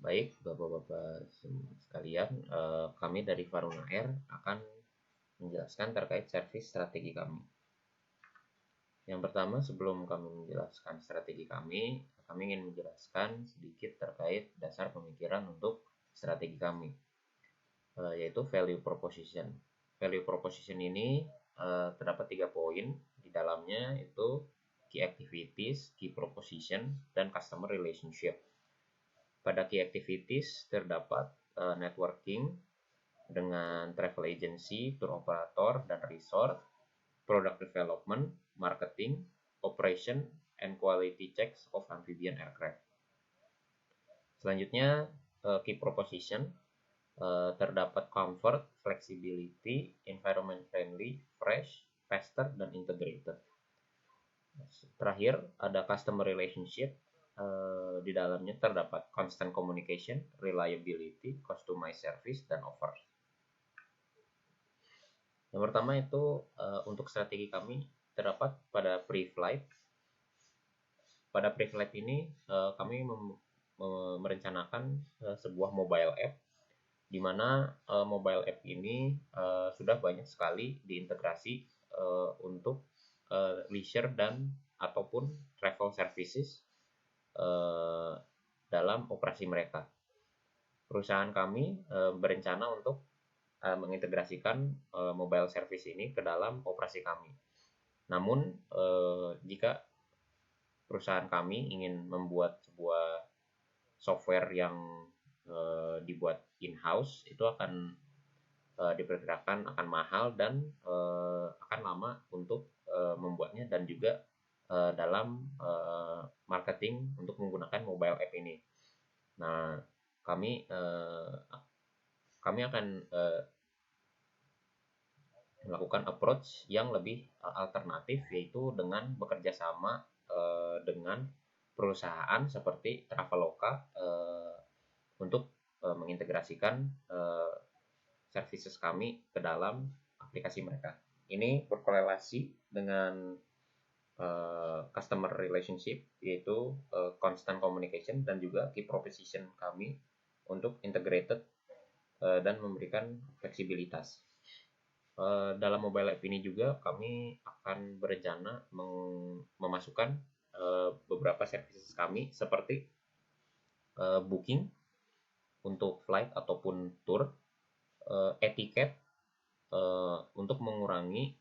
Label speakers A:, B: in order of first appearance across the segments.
A: Baik, Bapak-bapak sekalian, kami dari Faruna Air akan menjelaskan terkait servis strategi kami. Yang pertama, sebelum kami menjelaskan strategi kami ingin menjelaskan sedikit terkait dasar pemikiran untuk strategi kami, yaitu value proposition. Value proposition ini terdapat 3 poin di dalamnya, itu key activities, key proposition, dan customer relationship. Pada key activities terdapat networking dengan travel agency, tour operator, dan resort, product development, marketing, operation, and quality checks of amphibian aircraft. Selanjutnya, key proposition terdapat comfort, flexibility, environment friendly, fresh, faster, dan integrated. Terakhir, ada customer relationship. Di dalamnya terdapat constant communication, reliability, customized service, dan offers. Yang pertama itu untuk strategi kami terdapat pada pre-flight. Pada pre-flight ini kami merencanakan sebuah mobile app, di mana mobile app ini sudah banyak sekali diintegrasi untuk leisure dan ataupun travel services dalam operasi mereka. Perusahaan kami berencana untuk mengintegrasikan mobile service ini ke dalam operasi kami. Namun jika perusahaan kami ingin membuat sebuah software yang dibuat in-house, itu akan diperkirakan akan mahal dan akan lama untuk membuatnya, dan juga dalam marketing untuk menggunakan mobile app ini. Nah, kami akan melakukan approach yang lebih alternatif, yaitu dengan bekerja sama dengan perusahaan seperti Traveloka untuk mengintegrasikan services kami ke dalam aplikasi mereka. Ini berkorelasi dengan customer relationship, yaitu constant communication, dan juga key proposition kami untuk integrated dan memberikan fleksibilitas. Dalam mobile app ini juga kami akan berencana memasukkan beberapa services kami seperti booking untuk flight ataupun tour, etiket untuk mengurangi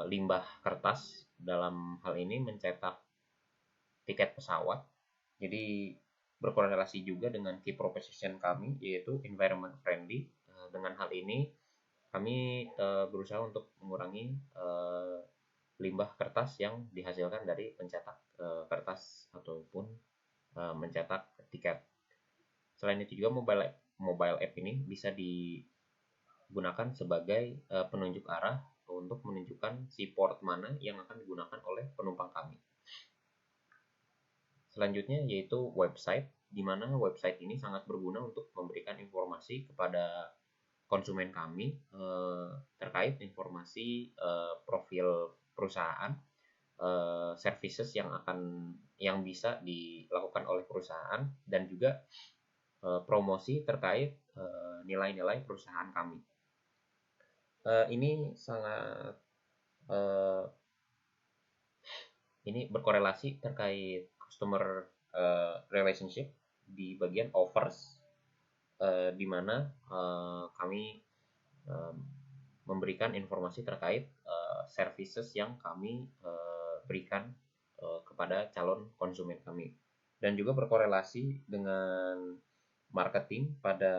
A: limbah kertas, dalam hal ini mencetak tiket pesawat. Jadi berkorelasi juga dengan key proposition kami, yaitu environment friendly. Dengan hal ini kami berusaha untuk mengurangi limbah kertas yang dihasilkan dari pencetak kertas ataupun mencetak tiket. Selain itu juga mobile app ini bisa digunakan sebagai penunjuk arah untuk menunjukkan si port mana yang akan digunakan oleh penumpang kami. Selanjutnya yaitu website, di mana website ini sangat berguna untuk memberikan informasi kepada konsumen kami terkait informasi profil perusahaan, services yang bisa dilakukan oleh perusahaan, dan juga promosi terkait nilai-nilai perusahaan kami. Ini berkorelasi terkait customer relationship di bagian offers, di mana kami memberikan informasi terkait services yang kami berikan kepada calon konsumen kami, dan juga berkorelasi dengan marketing pada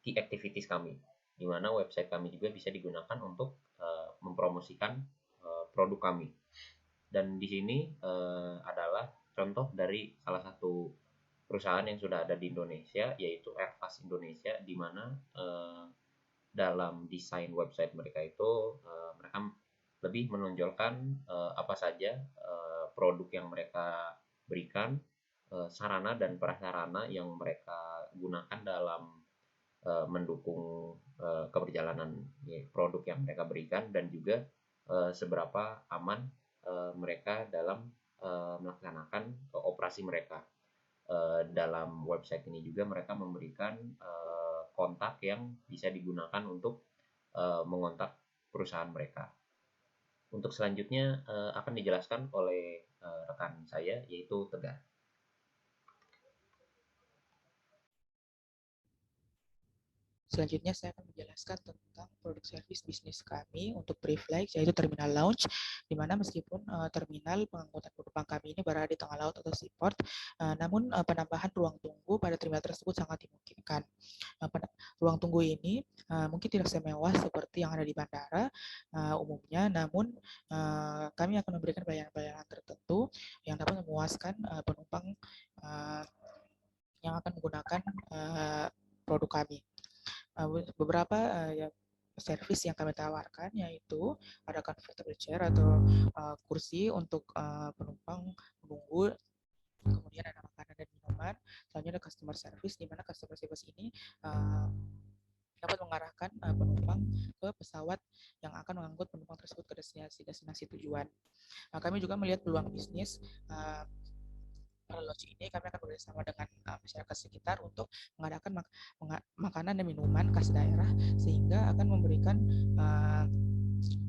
A: key activities kami, di mana website kami juga bisa digunakan untuk mempromosikan produk kami. Dan di sini adalah contoh dari salah satu perusahaan yang sudah ada di Indonesia, yaitu Airfast Indonesia, di mana dalam desain website mereka itu mereka lebih menonjolkan apa saja produk yang mereka berikan, sarana dan prasarana yang mereka gunakan dalam mendukung keberjalanan produk yang mereka berikan, dan juga seberapa aman mereka dalam melaksanakan operasi mereka. dalam website ini juga mereka memberikan kontak yang bisa digunakan untuk mengontak perusahaan mereka. Untuk selanjutnya akan dijelaskan oleh rekan saya yaitu Tegar.
B: Selanjutnya saya akan menjelaskan tentang produk service bisnis kami untuk Preflight, yaitu terminal lounge, di mana meskipun terminal pengangkutan penumpang kami ini berada di tengah laut atau seaport, namun penambahan ruang tunggu pada terminal tersebut sangat dimungkinkan. Ruang tunggu ini mungkin tidak semewah seperti yang ada di bandara umumnya, namun kami akan memberikan pelayanan-pelayanan tertentu yang dapat memuaskan penumpang yang akan menggunakan produk kami. Beberapa service yang kami tawarkan yaitu ada comfortable chair atau kursi untuk penumpang menunggu, kemudian ada makanan dan minuman, selanjutnya ada customer service, di mana customer service ini dapat mengarahkan penumpang ke pesawat yang akan mengangkut penumpang tersebut ke destinasi tujuan. Kami juga melihat peluang bisnis pada launch ini. Kami akan bekerjasama dengan masyarakat sekitar untuk mengadakan makanan dan minuman khas daerah, sehingga akan memberikan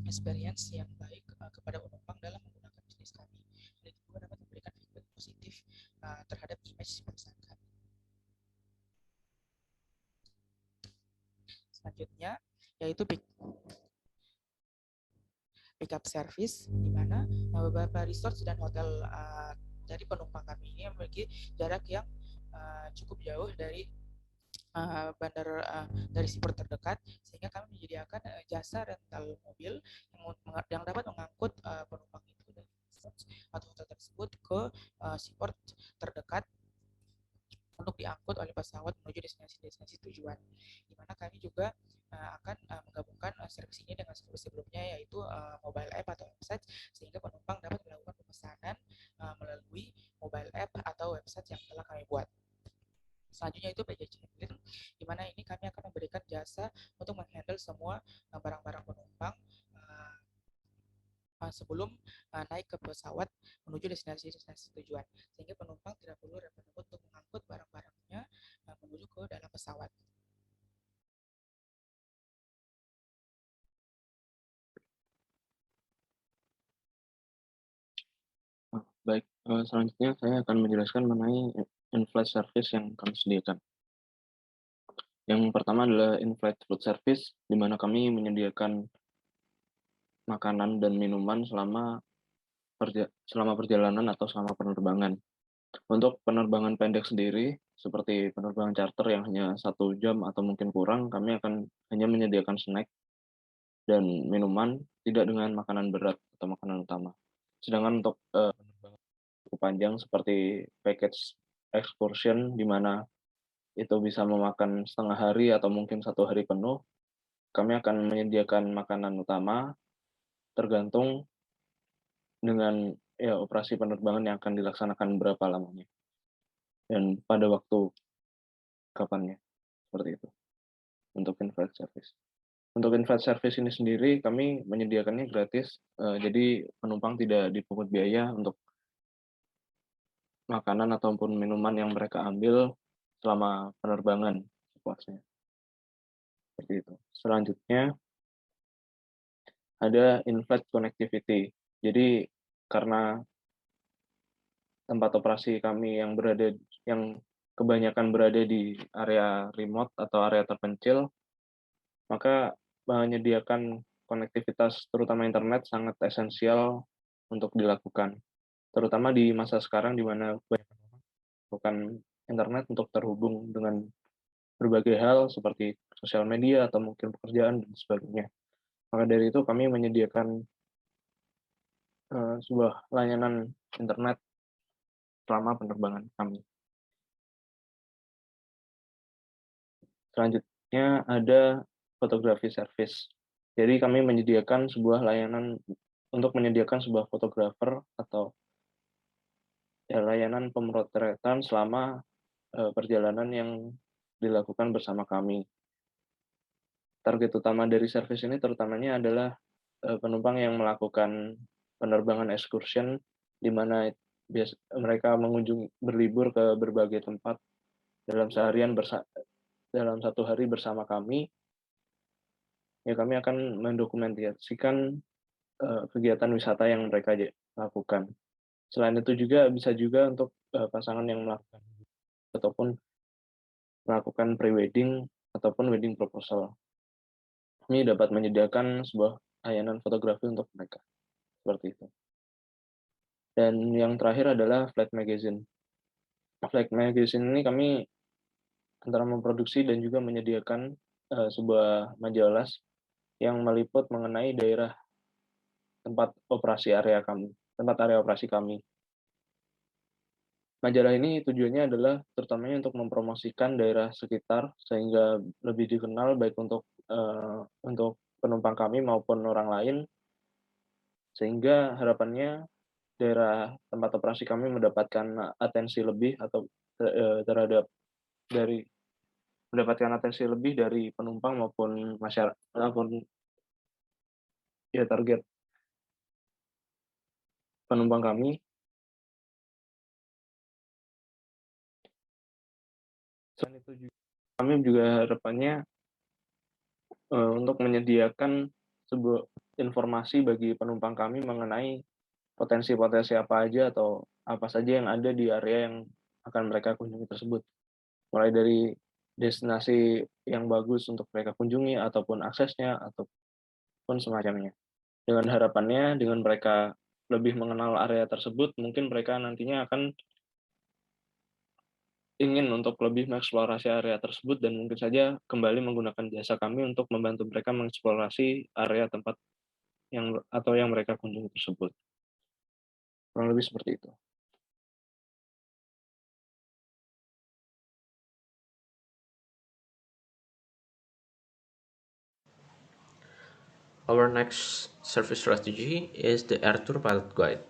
B: experience yang baik kepada penumpang dalam menggunakan bisnis kami. Dan itu juga dapat memberikan feedback positif terhadap image perusahaan kami. Selanjutnya yaitu pick up service, di mana beberapa resort dan hotel dari penumpang kami ini memiliki jarak yang cukup jauh dari bandar dari seaport terdekat, sehingga kami menyediakan jasa rental mobil yang dapat mengangkut penumpang itu dari resort atau hotel tersebut ke seaport terdekat untuk diangkut oleh pesawat menuju destinasi tujuan. Di mana kami juga akan menggabungkan servis ini dengan servis sebelumnya, yaitu mobile app atau website, sehingga penumpang dapat melakukan pemesanan melalui mobile app atau website yang telah kami buat. Selanjutnya itu PJJ Handling, di mana ini kami akan memberikan jasa untuk menghandle semua barang-barang penumpang sebelum naik ke pesawat menuju destinasi tujuan, sehingga penumpang tidak perlu repot-repot untuk mengangkut barang-barangnya menuju ke dalam pesawat.
C: Baik, selanjutnya saya akan menjelaskan mengenai in-flight service yang kami sediakan. Yang pertama adalah in-flight food service, di mana kami menyediakan makanan dan minuman selama perjalanan atau selama penerbangan. Untuk penerbangan pendek sendiri, seperti penerbangan charter yang hanya 1 jam atau mungkin kurang, kami akan hanya menyediakan snack dan minuman, tidak dengan makanan berat atau makanan utama. Sedangkan untuk penerbangan cukup panjang seperti package excursion, di mana itu bisa memakan setengah hari atau mungkin 1 hari penuh, kami akan menyediakan makanan utama tergantung dengan operasi penerbangan yang akan dilaksanakan berapa lamanya dan pada waktu kapannya, seperti itu untuk in-flight service. Untuk in-flight service ini sendiri kami menyediakannya gratis, jadi penumpang tidak dipungut biaya untuk makanan ataupun minuman yang mereka ambil selama penerbangan sepuasnya, seperti itu. Selanjutnya ada in-flight connectivity. Jadi karena tempat operasi kami yang kebanyakan berada di area remote atau area terpencil, maka menyediakan konektivitas terutama internet sangat esensial untuk dilakukan. Terutama di masa sekarang di mana banyak orang melakukan internet untuk terhubung dengan berbagai hal seperti sosial media atau mungkin pekerjaan dan sebagainya. Maka dari itu kami menyediakan sebuah layanan internet selama penerbangan kami. Selanjutnya ada fotografi service. Jadi kami menyediakan sebuah layanan untuk menyediakan sebuah fotografer atau layanan pemotretan selama perjalanan yang dilakukan bersama kami. Target utama dari service ini terutamanya adalah penumpang yang melakukan penerbangan excursion, di mana mereka berlibur ke berbagai tempat dalam dalam satu hari bersama kami, ya kami akan mendokumentasikan kegiatan wisata yang mereka lakukan. Selain itu juga bisa juga untuk pasangan yang melakukan ataupun melakukan pre-wedding ataupun wedding proposal. Kami dapat menyediakan sebuah layanan fotografi untuk mereka, seperti itu. Dan yang terakhir adalah Flight Magazine. Flight Magazine ini kami antara memproduksi dan juga menyediakan sebuah majalah yang meliput mengenai daerah tempat area operasi kami. Majalah ini tujuannya adalah terutamanya untuk mempromosikan daerah sekitar sehingga lebih dikenal baik untuk penumpang kami maupun orang lain, sehingga harapannya daerah tempat operasi kami mendapatkan atensi lebih atau mendapatkan atensi lebih dari penumpang maupun masyarakat maupun ya target penumpang kami. Selain itu juga kami juga harapannya untuk menyediakan sebuah informasi bagi penumpang kami mengenai potensi-potensi apa aja atau apa saja yang ada di area yang akan mereka kunjungi tersebut. Mulai dari destinasi yang bagus untuk mereka kunjungi ataupun aksesnya ataupun semacamnya. Dengan harapannya dengan mereka lebih mengenal area tersebut, mungkin mereka nantinya akan ingin untuk lebih mengeksplorasi area tersebut dan mungkin saja kembali menggunakan jasa kami untuk membantu mereka mengeksplorasi area tempat yang mereka kunjungi tersebut. Kurang lebih seperti itu.
A: Our next service strategy is the Air Tour Pilot Guide.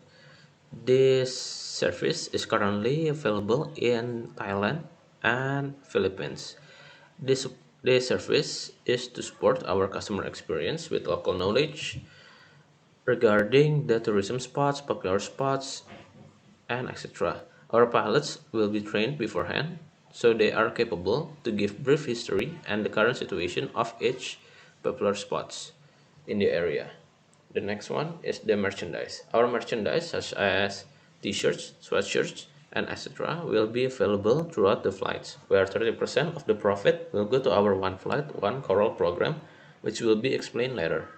A: This service is currently available in Thailand and Philippines. This service is to support our customer experience with local knowledge regarding the tourism spots, popular spots, and etc. Our pilots will be trained beforehand, so they are capable to give brief history and the current situation of each popular spots in the area. The next one is the merchandise. Our merchandise, such as t-shirts, sweatshirts, and etc., will be available throughout the flights, where 30% of the profit will go to our One Flight, One Coral program, which will be explained later.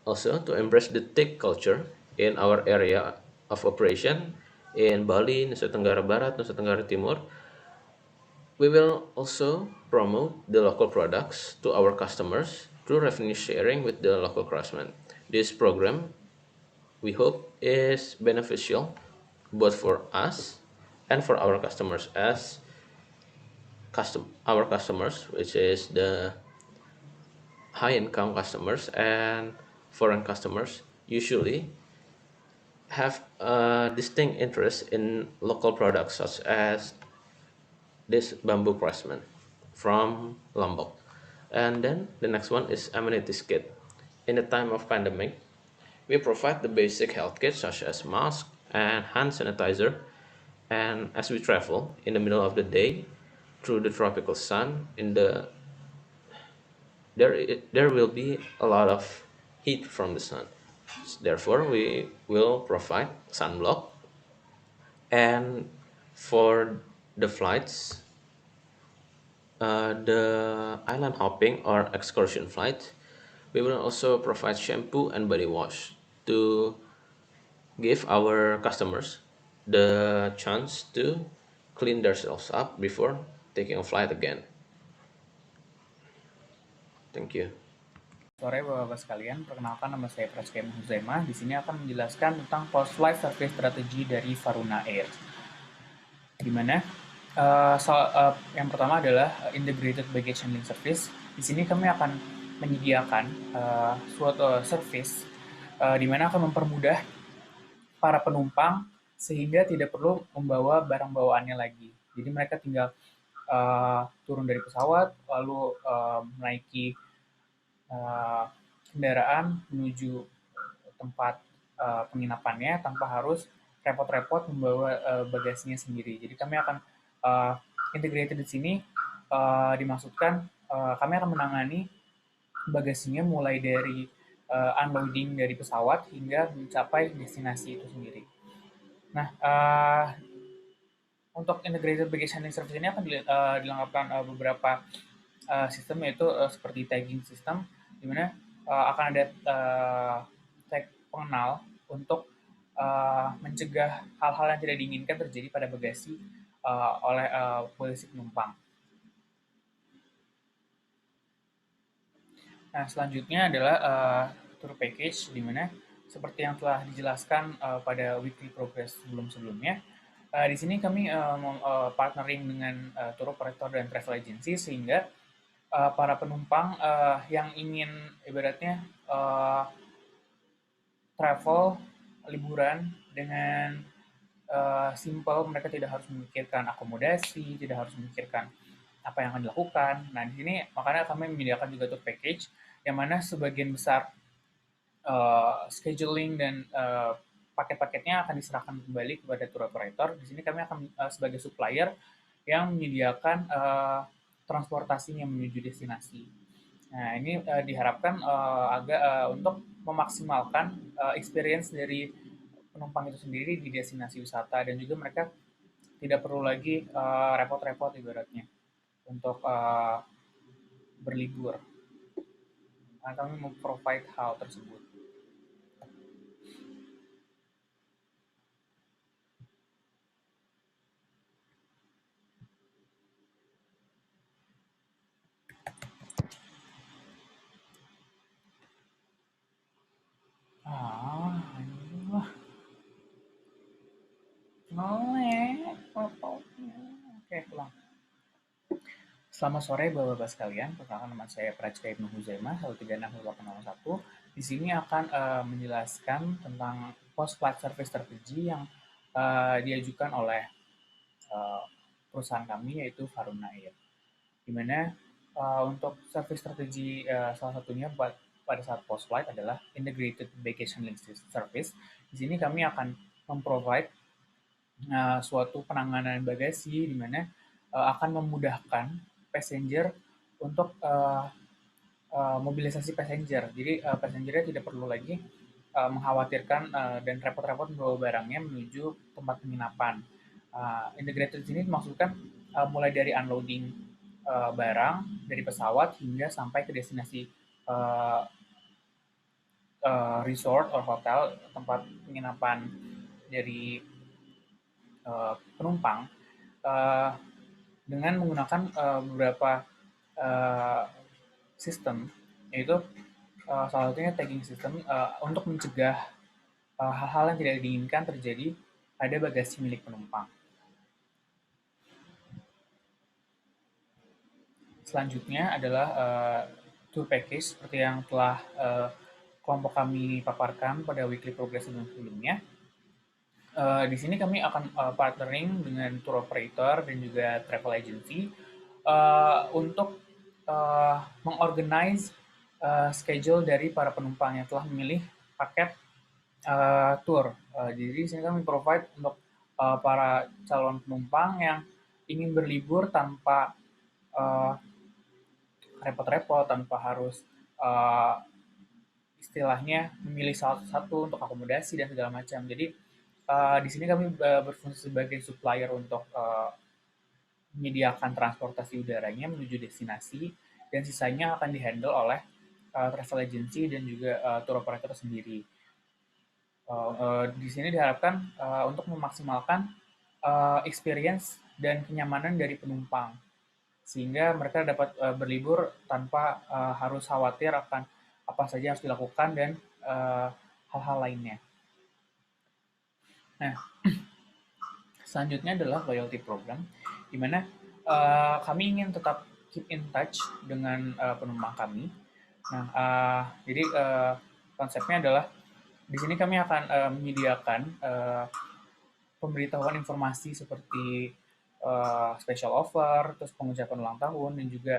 A: Also, to embrace the tech culture in our area of operation in Bali, Nusa Tenggara Barat, Nusa Tenggara Timur, we will also promote the local products to our customers through revenue sharing with the local craftsmen. This program, we hope, is beneficial both for us and for our customers, as our customers, which is the high-income customers and foreign customers, usually have a distinct interest in local products such as this bamboo craftsman from Lombok. And then the next one is amenities kit. In the time of pandemic, we provide the basic health kits such as mask and hand sanitizer. And as we travel in the middle of the day through the tropical sun, there will be a lot of heat from the sun. Therefore, we will provide sunblock. And for the flights, the island hopping or excursion flight, we will also provide shampoo and body wash to give our customers the chance to clean themselves up before taking a flight again. Thank you.
D: Sore Bapak-Bapak sekalian, perkenalkan nama saya Prasetya Huzaimah. Di sini akan menjelaskan tentang post-flight service strategi dari Varuna Air. Di mana yang pertama adalah integrated baggage handling service. Di sini kami akan menyediakan suatu service di mana akan mempermudah para penumpang sehingga tidak perlu membawa barang bawaannya lagi. Jadi mereka tinggal turun dari pesawat lalu menaiki kendaraan menuju tempat penginapannya tanpa harus repot-repot membawa bagasinya sendiri. Jadi kami akan integrated di sini dimaksudkan kami akan menangani bagasinya mulai dari unloading dari pesawat hingga mencapai destinasi itu sendiri. Nah, untuk integrated baggage handling service ini akan dilengkapkan beberapa sistem, yaitu seperti tagging system, di mana akan ada tag pengenal untuk mencegah hal-hal yang tidak diinginkan terjadi pada bagasi oleh polisi penumpang. Nah, selanjutnya adalah tour package, di mana seperti yang telah dijelaskan pada weekly progress sebelum-sebelumnya, di sini kami partnering dengan tour operator dan travel agency, sehingga para penumpang yang ingin ibaratnya travel liburan dengan simple, mereka tidak harus memikirkan akomodasi, tidak harus memikirkan apa yang akan dilakukan. Nah, di sini makanya kami menyediakan juga tour package, yang mana sebagian besar scheduling dan paket-paketnya akan diserahkan kembali kepada tour operator. Di sini kami akan sebagai supplier yang menyediakan transportasinya menuju destinasi. Nah, ini diharapkan untuk memaksimalkan experience dari penumpang itu sendiri di destinasi wisata, dan juga mereka tidak perlu lagi repot-repot ibaratnya untuk berlibur. Nah, kami memprovide hal tersebut. Oke, pulang. Selamat sore Bapak-Bapak sekalian, perkenalkan nama saya Prachka Ibnu Huzaimah, 1360801. Di sini akan menjelaskan tentang post-flight service strategy yang diajukan oleh perusahaan kami, yaitu Faruna Air. Di mana untuk service strategi salah satunya pada saat post-flight adalah integrated baggage handling service. Di sini kami akan memprovide suatu penanganan bagasi, di mana akan memudahkan passenger untuk mobilisasi passenger. Jadi passengernya tidak perlu lagi mengkhawatirkan dan repot-repot membawa barangnya menuju tempat penginapan. Integrated di sini dimaksudkan mulai dari unloading barang dari pesawat hingga sampai ke destinasi resort atau hotel, tempat penginapan dari penumpang, dengan menggunakan beberapa sistem, yaitu salah satunya tagging system untuk mencegah hal-hal yang tidak diinginkan terjadi pada bagasi milik penumpang. Selanjutnya adalah tour package seperti yang telah kelompok kami paparkan pada weekly progress sebelumnya. Di sini kami akan partnering dengan tour operator dan juga travel agency untuk mengorganize schedule dari para penumpang yang telah memilih paket tour. Jadi di sini kami provide untuk para calon penumpang yang ingin berlibur tanpa repot-repot, tanpa harus istilahnya memilih salah satu untuk akomodasi dan segala macam. Jadi di sini kami berfungsi sebagai supplier untuk menyediakan transportasi udaranya menuju destinasi, dan sisanya akan dihandle oleh travel agency dan juga tour operator sendiri. Di sini diharapkan untuk memaksimalkan experience dan kenyamanan dari penumpang, sehingga mereka dapat berlibur tanpa harus khawatir akan apa saja yang harus dilakukan dan hal-hal lainnya. Nah, selanjutnya adalah loyalty program, di mana kami ingin tetap keep in touch dengan penumpang kami. Nah, jadi konsepnya adalah di sini kami akan menyediakan pemberitahuan informasi seperti special offer, terus pengucapan ulang tahun, dan juga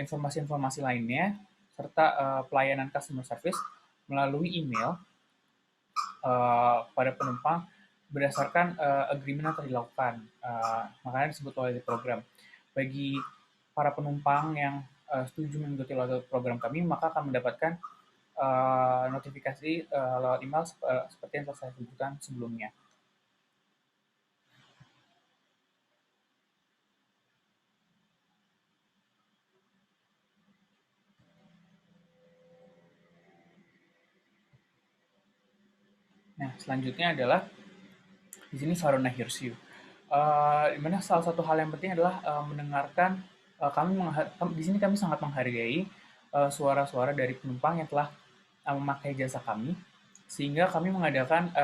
D: informasi-informasi lainnya, serta pelayanan customer service melalui email pada penumpang berdasarkan agreement yang telah dilakukan. Makanya disebut loyalty program. Bagi para penumpang yang setuju mengikuti loyalty program kami, maka akan mendapatkan notifikasi lewat email seperti yang telah saya sebutkan sebelumnya. Nah, selanjutnya adalah di sini Varuna Hears You. Di mana salah satu hal yang penting adalah mendengarkan di sini kami sangat menghargai suara-suara dari penumpang yang telah memakai jasa kami, sehingga kami mengadakan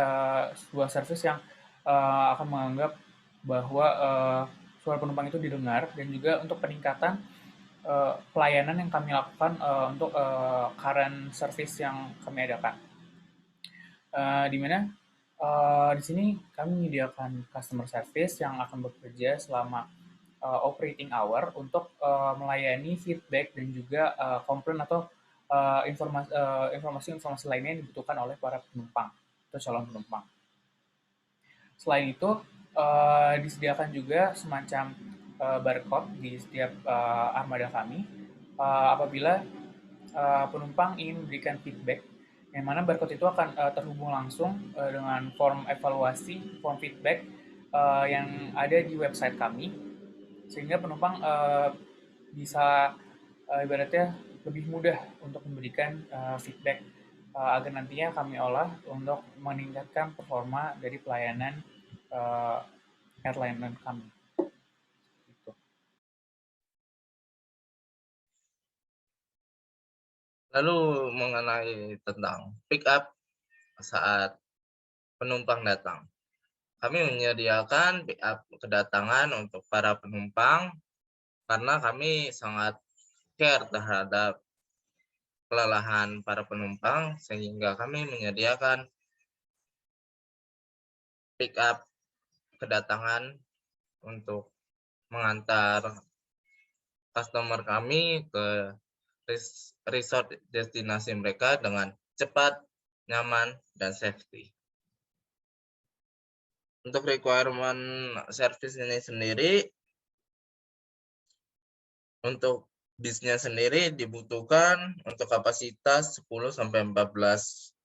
D: sebuah service yang akan menganggap bahwa suara penumpang itu didengar, dan juga untuk peningkatan pelayanan yang kami lakukan untuk current service yang kami adakan. Di mana di sini kami menyediakan customer service yang akan bekerja selama operating hour untuk melayani feedback dan juga komplain atau informasi-informasi lainnya yang dibutuhkan oleh para penumpang atau calon penumpang. Selain itu, disediakan juga semacam barcode di setiap armada kami apabila penumpang ingin memberikan feedback, yang mana barcode itu akan terhubung langsung dengan form evaluasi, form feedback yang ada di website kami, sehingga penumpang bisa ibaratnya lebih mudah untuk memberikan feedback agar nantinya kami olah untuk meningkatkan performa dari pelayanan airline kami. Gitu.
E: Lalu mengenai tentang pick up saat penumpang datang. Kami menyediakan pick up kedatangan untuk para penumpang karena kami sangat care terhadap kelelahan para penumpang, sehingga kami menyediakan pick up kedatangan untuk mengantar customer kami ke resort destinasi mereka dengan cepat, nyaman, dan safety. Untuk requirement service ini sendiri, untuk bisnya sendiri dibutuhkan untuk kapasitas 10-14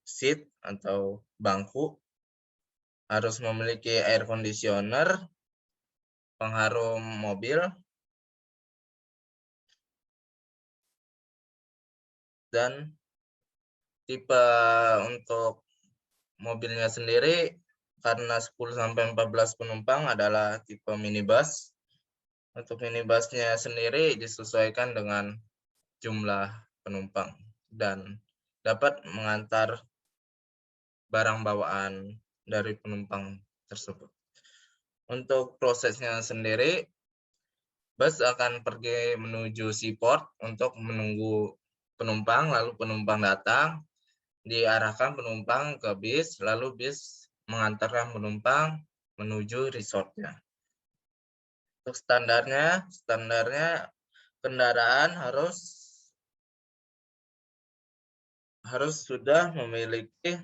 E: seat atau bangku, harus memiliki air conditioner, pengharum mobil, dan tipe untuk mobilnya sendiri karena 10-14 penumpang adalah tipe minibus. Untuk minibusnya sendiri disesuaikan dengan jumlah penumpang dan dapat mengantar barang bawaan dari penumpang tersebut. Untuk prosesnya sendiri, bus akan pergi menuju seaport untuk menunggu penumpang, lalu penumpang datang, diarahkan penumpang ke bis, lalu bis mengantarkan penumpang menuju resortnya. Untuk standarnya kendaraan harus sudah memiliki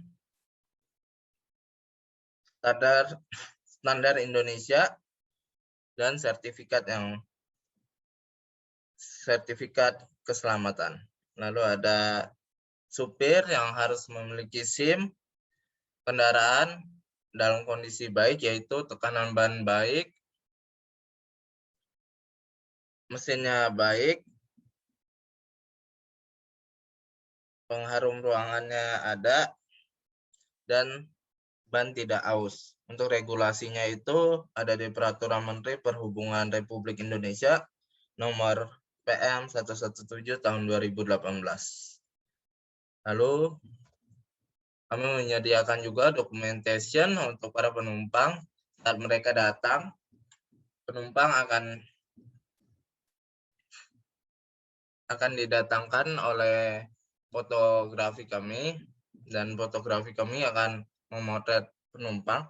E: standar Indonesia dan sertifikat keselamatan. Lalu ada supir yang harus memiliki SIM, kendaraan dalam kondisi baik, yaitu tekanan ban baik, mesinnya baik, pengharum ruangannya ada, dan ban tidak aus. Untuk regulasinya itu ada di Peraturan Menteri Perhubungan Republik Indonesia nomor PM 117 tahun 2018. Lalu kami menyediakan juga documentation untuk para penumpang. Saat mereka datang, penumpang akan didatangkan oleh fotografi kami, dan fotografi kami akan memotret penumpang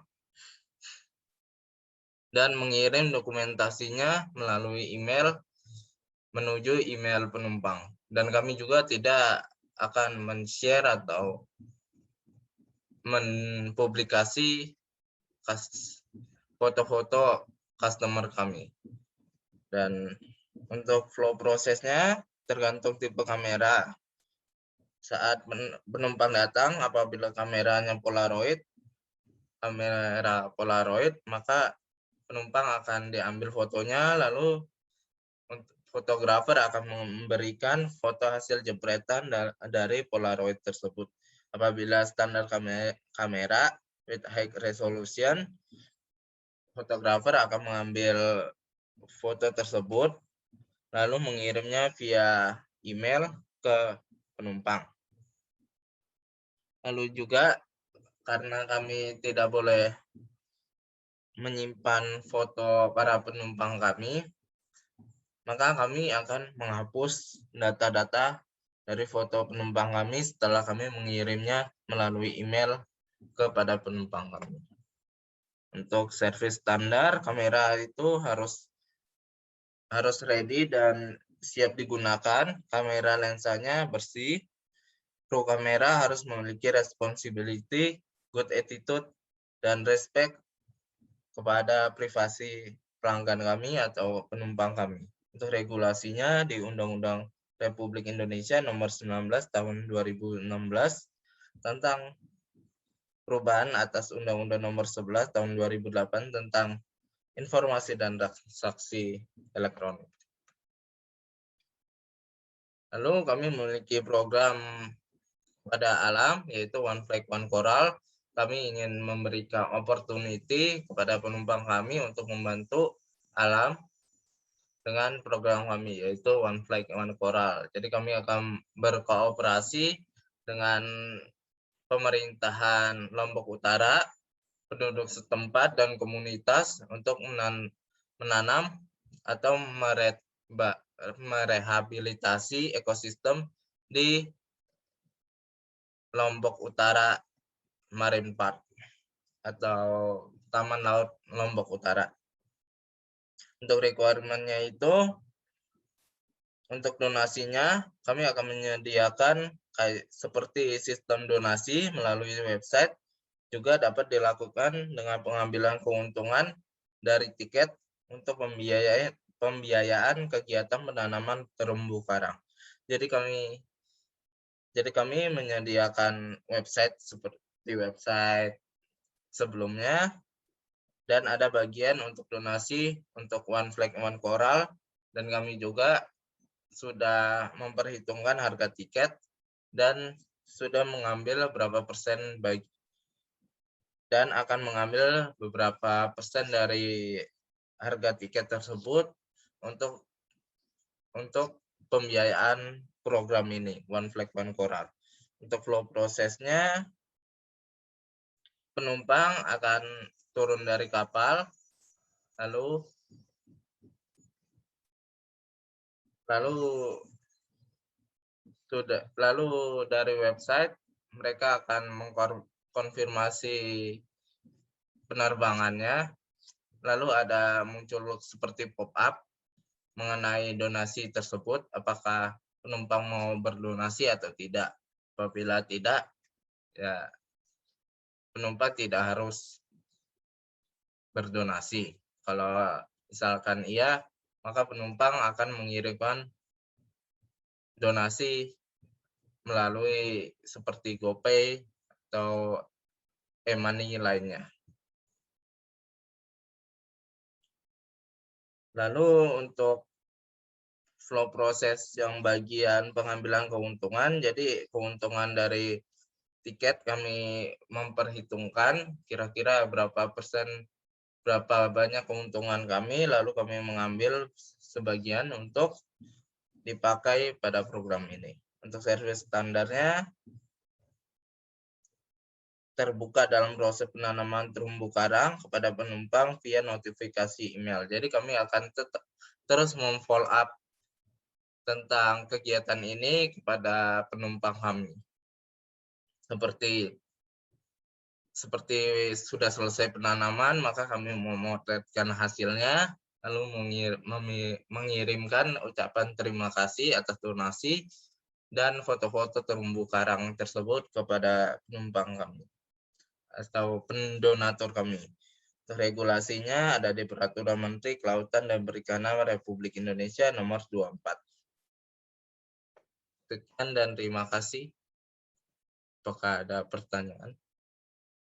E: dan mengirim dokumentasinya melalui email menuju email penumpang. Dan kami juga tidak akan men-share atau mempublikasi foto-foto customer kami. Dan untuk flow prosesnya tergantung tipe kamera. Saat penumpang datang, apabila kameranya kamera Polaroid, maka penumpang akan diambil fotonya, lalu fotografer akan memberikan foto hasil jepretan dari Polaroid tersebut. Apabila standar kamera with high resolution, fotografer akan mengambil foto tersebut lalu mengirimnya via email ke penumpang. Lalu juga karena kami tidak boleh menyimpan foto para penumpang kami, maka kami akan menghapus data-data dari foto penumpang kami setelah kami mengirimnya melalui email kepada penumpang kami. Untuk servis standar, kamera itu harus ready dan siap digunakan. Kamera lensanya bersih. Kru kamera harus memiliki responsibility, good attitude, dan respect kepada privasi pelanggan kami atau penumpang kami. Untuk regulasinya di Undang-Undang Republik Indonesia Nomor 19 Tahun 2016 tentang perubahan atas Undang-Undang Nomor 11 Tahun 2008 tentang informasi dan transaksi elektronik. Lalu kami memiliki program pada alam, yaitu One Flag One Coral. Kami ingin memberikan opportunity kepada penumpang kami untuk membantu alam dengan program kami, yaitu One Flag One Coral. Jadi kami akan berkooperasi dengan pemerintahan Lombok Utara, penduduk setempat, dan komunitas untuk menanam atau merehabilitasi ekosistem di Lombok Utara Marine Park atau Taman Laut Lombok Utara. Untuk requirement-nya itu, untuk donasinya kami akan menyediakan seperti sistem donasi melalui website, juga dapat dilakukan dengan pengambilan keuntungan dari tiket untuk pembiayaan kegiatan penanaman terumbu karang. Jadi kami menyediakan website seperti website sebelumnya, dan ada bagian untuk donasi untuk One Flag One Coral, dan kami juga sudah memperhitungkan harga tiket dan sudah mengambil berapa persen dan akan mengambil beberapa persen dari harga tiket tersebut untuk pembiayaan program ini, One Flag One Coral. Untuk flow prosesnya, penumpang akan turun dari kapal, lalu dari website mereka akan mengkonfirmasi penerbangannya, lalu ada muncul seperti pop-up mengenai donasi tersebut, apakah penumpang mau berdonasi atau tidak. Apabila tidak, ya penumpang tidak harus berdonasi. Kalau misalkan iya, maka penumpang akan mengirimkan donasi melalui seperti GoPay atau e-money lainnya. Lalu untuk flow proses yang bagian pengambilan keuntungan, jadi keuntungan dari tiket kami memperhitungkan kira-kira berapa banyak keuntungan kami, lalu kami mengambil sebagian untuk dipakai pada program ini. Untuk servis standarnya terbuka dalam proses penanaman terumbu karang kepada penumpang via notifikasi email. Jadi kami akan terus memfollow up tentang kegiatan ini kepada penumpang kami. Seperti sudah selesai penanaman, maka kami memotretkan hasilnya, lalu mengirimkan ucapan terima kasih atas donasi dan foto-foto terumbu karang tersebut kepada penumpang kami atau pendonatur kami. Regulasinya ada di Peraturan Menteri Kelautan dan Perikanan Republik Indonesia Nomor 24. Sekian dan terima kasih. Apakah ada pertanyaan?